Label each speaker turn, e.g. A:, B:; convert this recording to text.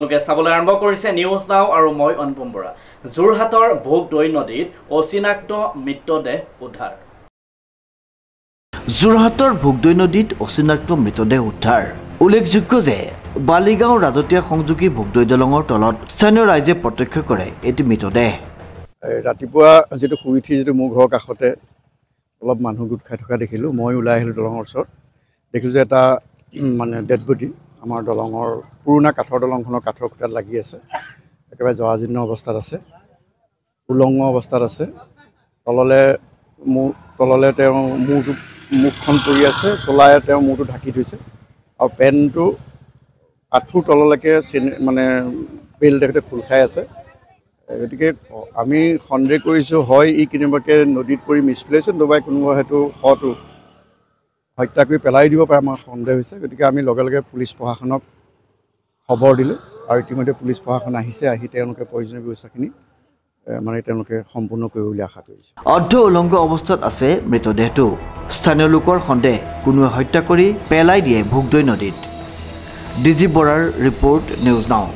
A: চাবলৈ আৰম্ভ কৰিছে নিউজ নাও আৰু মই অনুপম বৰা। যোৰহাটৰ ভোগদৈ নদীত অচিনাক্ত মৃতদেহ উদ্ধাৰ।
B: যোৰহাটৰ ভোগদৈ নদীত অচিনাক্ত মৃতদেহ উদ্ধাৰ। উল্লেখযোগ্য যে বালিগাঁও ৰাজতীয়া সংযোগী ভোগদৈ দলঙৰ তলত স্থানীয় ৰাইজে প্ৰত্যক্ষ কৰে এটি মৃতদেহ।
C: ৰাতিপুৱা যেটো শুই উঠি যেটো মোৰ ঘৰৰ কাষতে অলপ মানুহ গোট খাই থকা দেখিলোঁ। মই ওলাই আহিলোঁ দলঙৰ ওচৰত, দেখিলোঁ যে এটা মানে ডেড বডি আমাৰ দলঙৰ পুৰণা কাঠৰ দলংখনৰ কাঠৰ খুঁটাত লাগি আছে। একেবাৰে জৰাজীৰ্ণ অৱস্থাত আছে, উলংগ অৱস্থাত আছে। তললে তেওঁ মুখখন পৰি আছে, চলাই তেওঁ মূৰটো ঢাকি থৈছে আৰু পেণ্টটো আঁঠুৰ তললৈকে মানে বেল্ট তেখেতে খোল খাই আছে। গতিকে আমি সন্দেহ কৰিছোঁ হয় ই কেনেবাকৈ নদীত পৰি মিছপ্লেচ নতুবা কোনোবা হয়তো হয়তো হত্যা কৰি পেলাই দিব পাৰে, আমাৰ সন্দেহ হৈছে। গতিকে আমি লগে লগে পুলিচ প্ৰশাসনক খবৰ দিলোঁ আৰু ইতিমধ্যে পুলিচ প্ৰশাসন আহিছে, আহি তেওঁলোকে প্ৰয়োজনীয় ব্যৱস্থাখিনি মানে তেওঁলোকে সম্পূৰ্ণ কৰিব বুলি আশা কৰিছে।
B: অৰ্ধ উলংগ অৱস্থাত আছে মৃতদেহটো। স্থানীয় লোকৰ সন্দেহ কোনোৱে হত্যা কৰি পেলাই দিয়ে ভোগদৈ নদীত। ডিজি বৰাৰ ৰিপৰ্ট, নিউজ নাও।